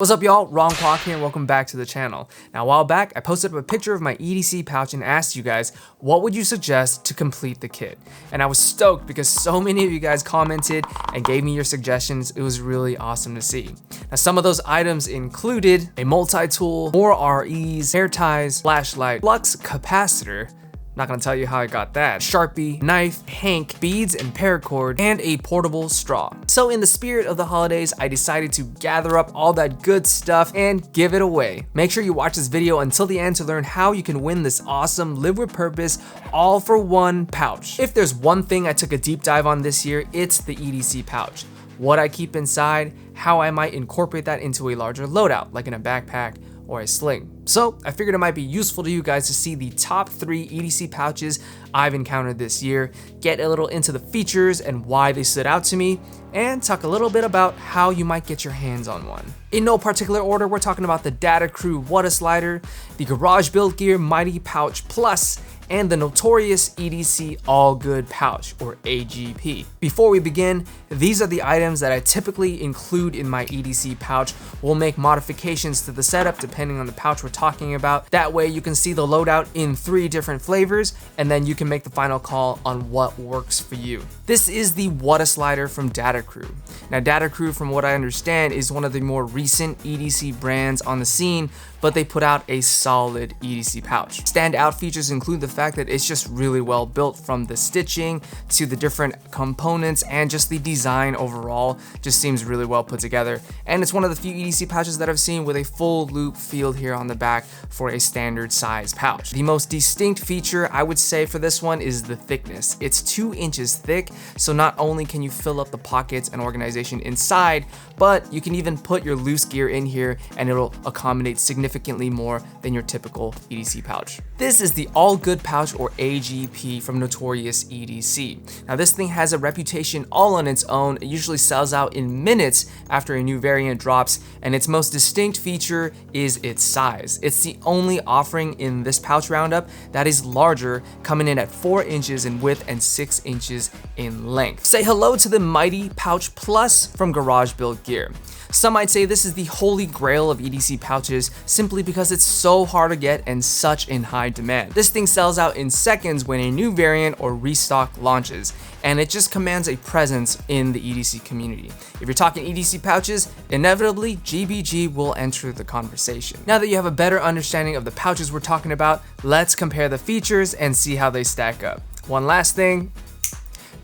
What's up y'all, Wrong Clock here and welcome back to the channel. Now a while back, I posted up a picture of my EDC pouch and asked you guys, what would you suggest to complete the kit? And I was stoked because so many of you guys commented and gave me your suggestions. It was really awesome to see. Now some of those items included a multi-tool, more REs, hair ties, flashlight, flux capacitor, not gonna tell you how I got that, Sharpie, knife, hank, beads and paracord, and a portable straw. So in the spirit of the holidays, I decided to gather up all that good stuff and give it away. Make sure you watch this video until the end to learn how you can win this awesome Live with Purpose all for one pouch. If there's one thing I took a deep dive on this year, it's the EDC pouch. What I keep inside, how I might incorporate that into a larger loadout, like in a backpack or a sling. So I figured it might be useful to you guys to see the top 3 EDC pouches I've encountered this year, get a little into the features and why they stood out to me, and talk a little bit about how you might get your hands on one. In no particular order, we're talking about the Data Crew Water Slider, the Garage Build Gear Mighty Pouch Plus, and the Notorious EDC All Good Pouch, or AGP. Before we begin, these are the items that I typically include in my EDC pouch. We'll make modifications to the setup depending on the pouch we're talking about. That way you can see the loadout in 3 different flavors, and then you can make the final call on what works for you. This is the Water Slider from Data Crew. Now Data Crew, from what I understand, is one of the more recent EDC brands on the scene, but they put out a solid EDC pouch. Standout features include the fact that it's just really well built, from the stitching to the different components, and just the design overall just seems really well put together. And it's one of the few EDC pouches that I've seen with a full loop field here on the back for a standard size pouch. The most distinct feature I would say for this one is the thickness. It's 2 inches thick, so not only can you fill up the pockets and organization inside, but you can even put your loose gear in here and it'll accommodate significantly more than your typical EDC pouch. This is the All Good Pouch, or AGP, from Notorious EDC. Now this thing has a reputation all on its own. It usually sells out in minutes after a new variant drops, and its most distinct feature is its size. It's the only offering in this pouch roundup that is larger, coming in at 4 inches in width and 6 inches in length. Say hello to the Mighty Pouch Plus from Garage Build Gear. Some might say this is the holy grail of EDC pouches simply because it's so hard to get and such in high demand. This thing sells out in seconds when a new variant or restock launches, and it just commands a presence in the EDC community. If you're talking EDC pouches, inevitably GBG will enter the conversation. Now that you have a better understanding of the pouches we're talking about, let's compare the features and see how they stack up. One last thing,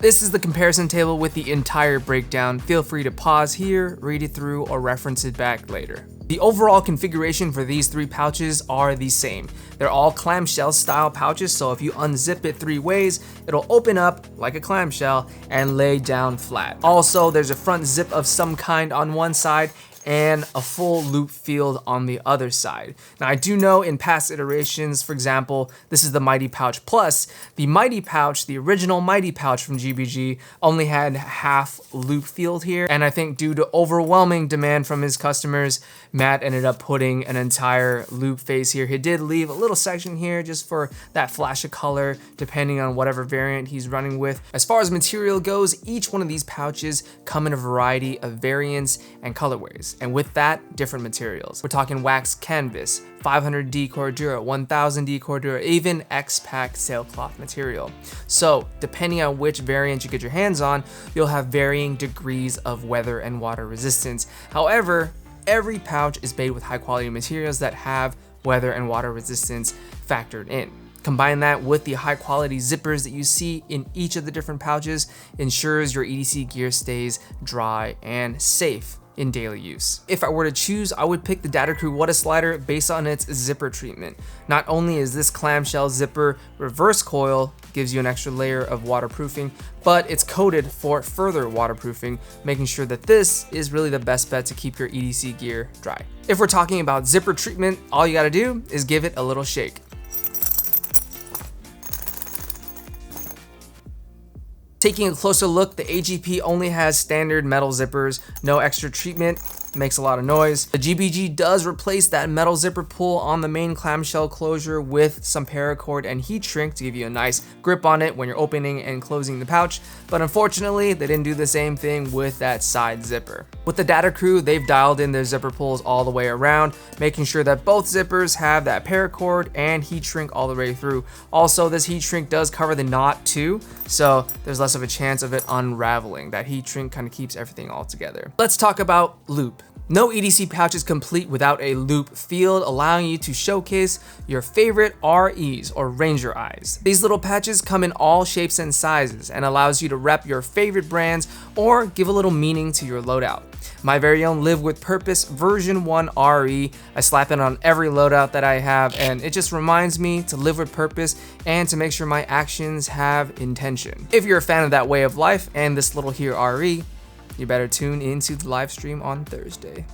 this is the comparison table with the entire breakdown. Feel free to pause here, read it through, or reference it back later. The overall configuration for these 3 pouches are the same. They're all clamshell style pouches, so if you unzip it 3 ways, it'll open up like a clamshell and lay down flat. Also, there's a front zip of some kind on one side and a full loop field on the other side. Now I do know in past iterations, for example, this is the Mighty Pouch Plus, the Mighty Pouch, the original Mighty Pouch from GBG, only had half loop field here, and I think due to overwhelming demand from his customers, Matt ended up putting an entire loop face here. He did leave a little section here just for that flash of color, depending on whatever variant he's running with. As far as material goes, each one of these pouches come in a variety of variants and colorways. And with that, different materials. We're talking wax canvas, 500D Cordura, 1000D Cordura, even X-Pack sailcloth material. So depending on which variant you get your hands on, you'll have varying degrees of weather and water resistance. However, every pouch is made with high quality materials that have weather and water resistance factored in. Combine that with the high quality zippers that you see in each of the different pouches, ensures your EDC gear stays dry and safe in daily use. If I were to choose, I would pick the Data Crew Water Slider based on its zipper treatment. Not only is this clamshell zipper reverse coil, gives you an extra layer of waterproofing, but it's coated for further waterproofing, making sure that this is really the best bet to keep your EDC gear dry. If we're talking about zipper treatment, all you gotta do is give it a little shake. Taking a closer look, the AGP only has standard metal zippers, no extra treatment, makes a lot of noise. The GBG does replace that metal zipper pull on the main clamshell closure with some paracord and heat shrink to give you a nice grip on it when you're opening and closing the pouch, but unfortunately they didn't do the same thing with that side zipper. With the Data Crew, they've dialed in their zipper pulls all the way around, making sure that both zippers have that paracord and heat shrink all the way through. Also, this heat shrink does cover the knot too, so there's less of a chance of it unraveling. That heat shrink kind of keeps everything all together. Let's talk about loop. No EDC pouch is complete without a loop field, allowing you to showcase your favorite REs or Ranger eyes. These little patches come in all shapes and sizes and allows you to rep your favorite brands or give a little meaning to your loadout. My very own Live with Purpose version 1 RE, I slap it on every loadout that I have, and it just reminds me to live with purpose and to make sure my actions have intention. If you're a fan of that way of life and this little here RE, you better tune into the live stream on Thursday.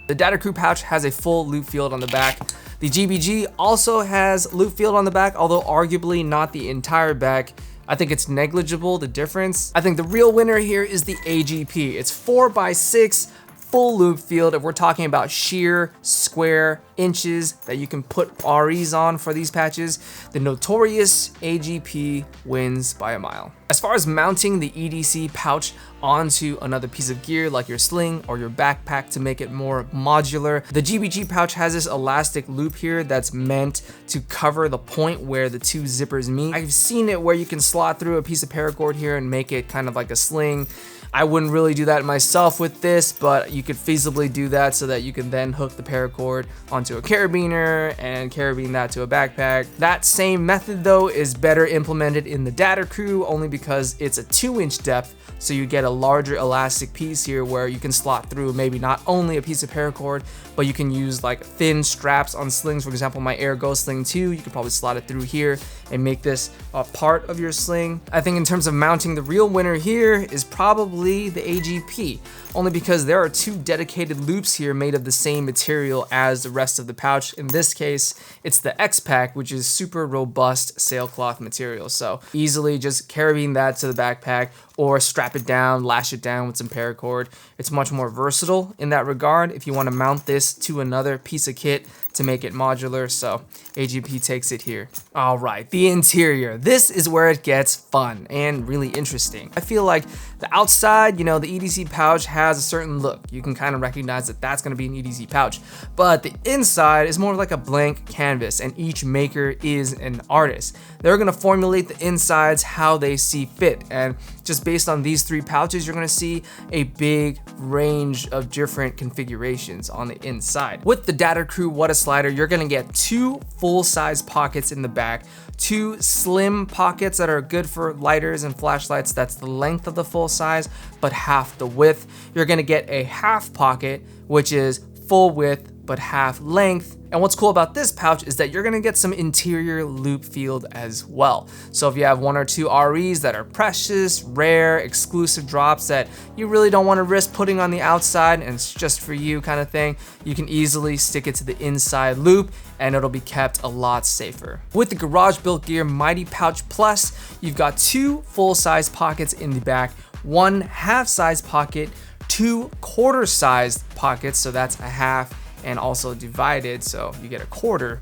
The Data Crew pouch has a full loop field on the back. The GBG also has loop field on the back, although arguably not the entire back. I think it's negligible, the difference. I think the real winner here is the AGP. It's 4x6 full loop field. If we're talking about sheer square inches that you can put REs on for these patches, the Notorious AGP wins by a mile. As far as mounting the EDC pouch onto another piece of gear like your sling or your backpack to make it more modular, the GBG pouch has this elastic loop here that's meant to cover the point where the two zippers meet. I've seen it where you can slot through a piece of paracord here and make it kind of like a sling. I wouldn't really do that myself with this, but you could feasibly do that so that you can then hook the paracord onto a carabiner and carabine that to a backpack. That same method though is better implemented in the Data Crew only because it's a 2-inch depth, so you get a larger elastic piece here where you can slot through maybe not only a piece of paracord, but you can use like thin straps on slings. For example, my Air Go Sling 2, you could probably slot it through here and make this a part of your sling. I think in terms of mounting, the real winner here is probably the AGP, only because there are 2 dedicated loops here made of the same material as the rest of the pouch. In this case, it's the X-Pack, which is super robust sailcloth material. So easily just carrying that to the backpack or strap it down, lash it down with some paracord. It's much more versatile in that regard if you want to mount this to another piece of kit to make it modular, so AGP takes it here. All right, the interior. This is where it gets fun and really interesting. I feel like the outside, you know, the EDC pouch has a certain look. You can kind of recognize that that's gonna be an EDC pouch, but the inside is more like a blank canvas and each maker is an artist. They're gonna formulate the insides how they see fit, and just based on these 3 pouches, you're gonna see a big range of different configurations on the inside. With the Data Crew What a Slider, you're gonna get 2 full-size pockets in the back, 2 slim pockets that are good for lighters and flashlights. That's the length of the full size, but half the width. You're gonna get a half pocket, which is full width, but half length. And what's cool about this pouch is that you're gonna get some interior loop field as well. So if you have 1 or 2 REs that are precious, rare, exclusive drops that you really don't wanna risk putting on the outside and it's just for you kind of thing, you can easily stick it to the inside loop and it'll be kept a lot safer. With the Garage Built Gear Mighty Pouch Plus, you've got 2 full-size pockets in the back, 1 half-size pocket, 2 quarter-sized pockets, so that's a half and also divided, so you get a quarter.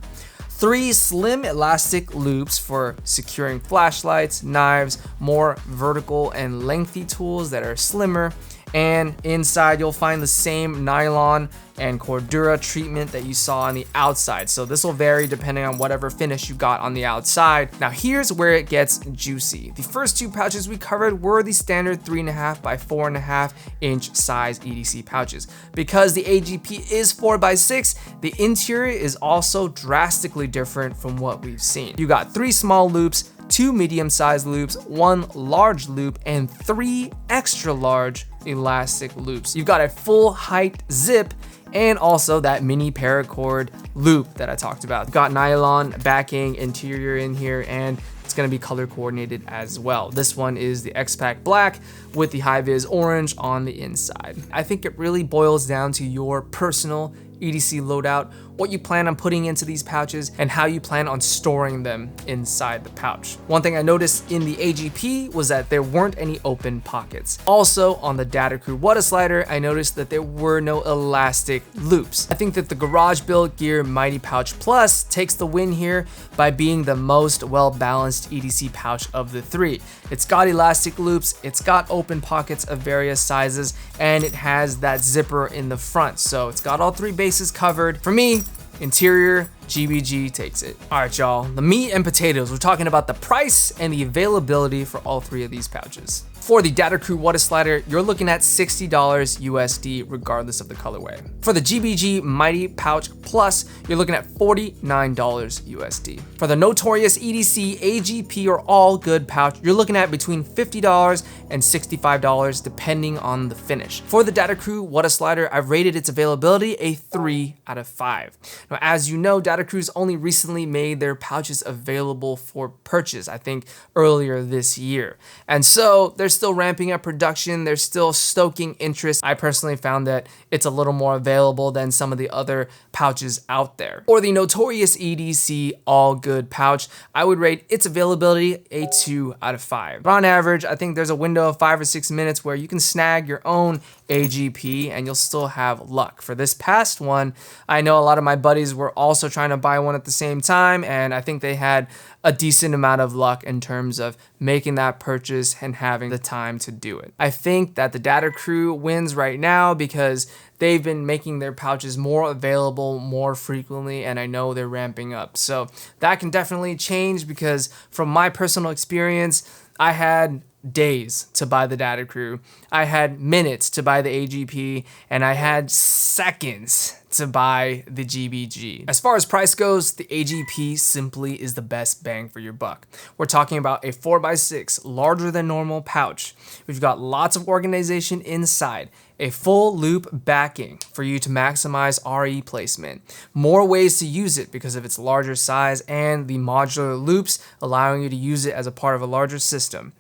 3 slim elastic loops for securing flashlights, knives, more vertical and lengthy tools that are slimmer. And inside you'll find the same nylon and Cordura treatment that you saw on the outside. So this will vary depending on whatever finish you got on the outside. Now here's where it gets juicy. The first 2 pouches we covered were the standard 3.5 by 4.5 inch size EDC pouches. Because the AGP is 4x6, the interior is also drastically different from what we've seen. You got 3 small loops, 2 medium-sized loops, 1 large loop, and 3 extra large elastic loops. You've got a full height zip and also that mini paracord loop that I talked about. You've got nylon backing interior in here, and it's gonna be color coordinated as well. This one is the X-Pack Black with the high vis orange on the inside. I think it really boils down to your personal EDC loadout, what you plan on putting into these pouches, and how you plan on storing them inside the pouch. One thing I noticed in the AGP was that there weren't any open pockets. Also, on the Data Crew water slider, I noticed that there were no elastic loops. I think that the Garage Build Gear Mighty Pouch Plus takes the win here by being the most well-balanced EDC pouch of the three. It's got elastic loops, it's got open pockets of various sizes, and it has that zipper in the front. So it's got all three bases covered. For me, interior, GBG takes it. All right, y'all, the meat and potatoes. We're talking about the price and the availability for all three of these pouches. For the Data Crew water slider, you're looking at $60 USD regardless of the colorway. For the GBG Mighty Pouch Plus, you're looking at $49 USD. For the Notorious EDC AGP or All Good pouch, you're looking at between $50 and $65 depending on the finish. For the Data Crew water slider, I've rated its availability a 3 out of 5. Now, as you know, Data Crew's only recently made their pouches available for purchase, I think earlier this year. And so they're still ramping up production, they're still stoking interest. I personally found that it's a little more available than some of the other pouches out there. For the Notorious EDC All Good pouch, I would rate its availability a 2 out of 5. But on average, I think there's a window of 5 or 6 minutes where you can snag your own AGP and you'll still have luck. For this past one, I know a lot of my buddies were also trying to buy one at the same time, and I think they had a decent amount of luck in terms of making that purchase and having the time to do it. I think that the Data Crew wins right now because they've been making their pouches more available more frequently, and I know they're ramping up. So that can definitely change because from my personal experience, I had days to buy the Data Crew, I had minutes to buy the AGP, and I had seconds to buy the GBG. As far as price goes, the AGP simply is the best bang for your buck. We're talking about a 4x6 larger than normal pouch. We've got lots of organization inside, a full loop backing for you to maximize RE placement, more ways to use it because of its larger size, and the modular loops allowing you to use it as a part of a larger system.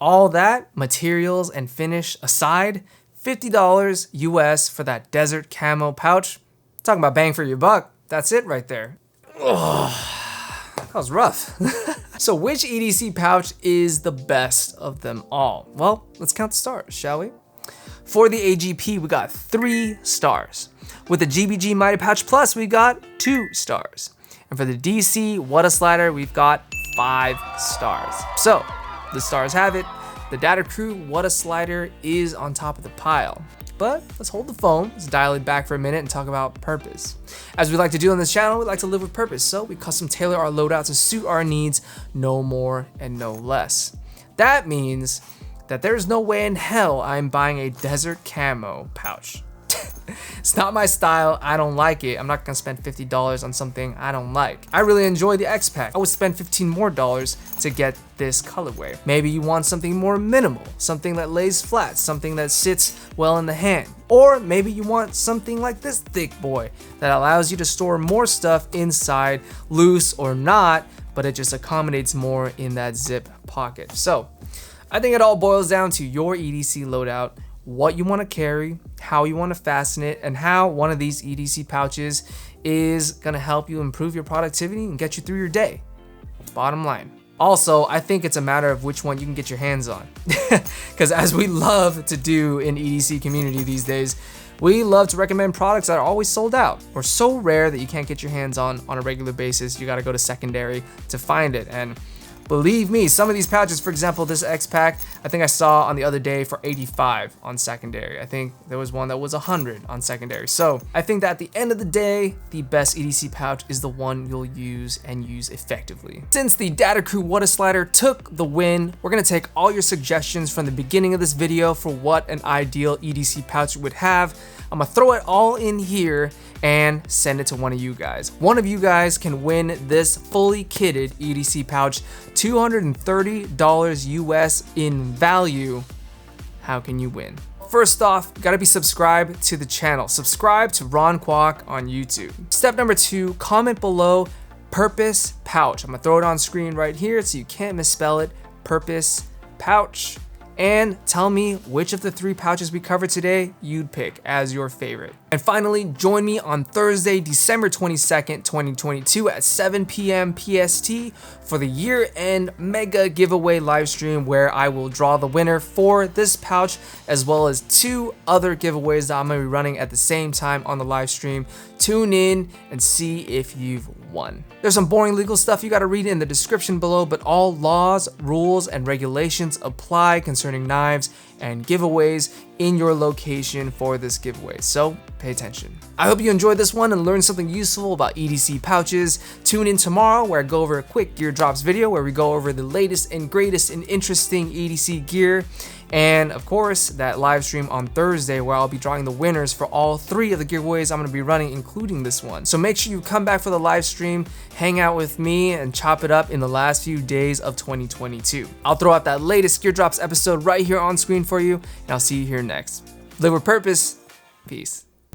All that, materials and finish aside, $50 US for that desert camo pouch. Talking about bang for your buck, that's it right there. Oh, that was rough. So which EDC pouch is the best of them all? Well, let's count the stars, shall we? For the AGP, we got 3 stars. With the GBG Mighty Pouch Plus, we got 2 stars. And for the DC Water Slider, we've got 5 stars. So, the stars have it. The Data Crew Water Slider is on top of the pile. But let's hold the phone, let's dial it back for a minute and talk about purpose. As we like to do on this channel, we like to live with purpose, so we custom tailor our loadouts to suit our needs, no more and no less. That means that there's no way in hell I'm buying a desert camo pouch. It's not my style, I don't like it. I'm not gonna spend $50 on something I don't like. I really enjoy the X-Pack. I would spend $15 more to get this colorway. Maybe you want something more minimal, something that lays flat, something that sits well in the hand. Or maybe you want something like this thick boy that allows you to store more stuff inside, loose or not, but it just accommodates more in that zip pocket. So I think it all boils down to your EDC loadout, what you want to carry, how you want to fasten it, and how one of these EDC pouches is going to help you improve your productivity and get you through your day. Bottom line. Also, I think it's a matter of which one you can get your hands on. Because as we love to do in EDC community these days, we love to recommend products that are always sold out or so rare that you can't get your hands on a regular basis. You got to go to secondary to find it. And believe me, some of these pouches, for example, this X-Pack, I think I saw on the other day for 85 on secondary. I think there was one that was 100 on secondary. So I think that at the end of the day, the best EDC pouch is the one you'll use and use effectively. Since the Data Crew Water Slider took the win, we're gonna take all your suggestions from the beginning of this video for what an ideal EDC pouch would have. I'm gonna throw it all in here and send it to one of you guys. One of you guys can win this fully kitted EDC pouch, $230 US in value. How can you win? First off, you gotta be subscribed to the channel. Subscribe to Ron Kwok on YouTube. Step number 2, comment below Purpose Pouch. I'm gonna throw it on screen right here so you can't misspell it. Purpose Pouch. and tell me which of the 3 pouches we covered today you'd pick as your favorite. And finally, join me on Thursday, December 22nd, 2022 at 7 p.m. PST for the year-end mega giveaway live stream where I will draw the winner for this pouch, as well as 2 other giveaways that I'm going to be running at the same time on the live stream. Tune in and see if you've won. There's some boring legal stuff you got to read in the description below, but all laws, rules, and regulations apply concerning knives and giveaways in your location for this giveaway, so pay attention. I hope you enjoyed this one and learned something useful about EDC pouches. Tune in tomorrow where I go over a quick gear drops video where we go over the latest and greatest and interesting EDC gear. And of course, that live stream on Thursday where I'll be drawing the winners for all 3 of the giveaways I'm going to be running, including this one. So make sure you come back for the live stream, hang out with me, and chop it up in the last few days of 2022. I'll throw out that latest Gear Drops episode right here on screen for you, and I'll see you here next. Live with purpose. Peace.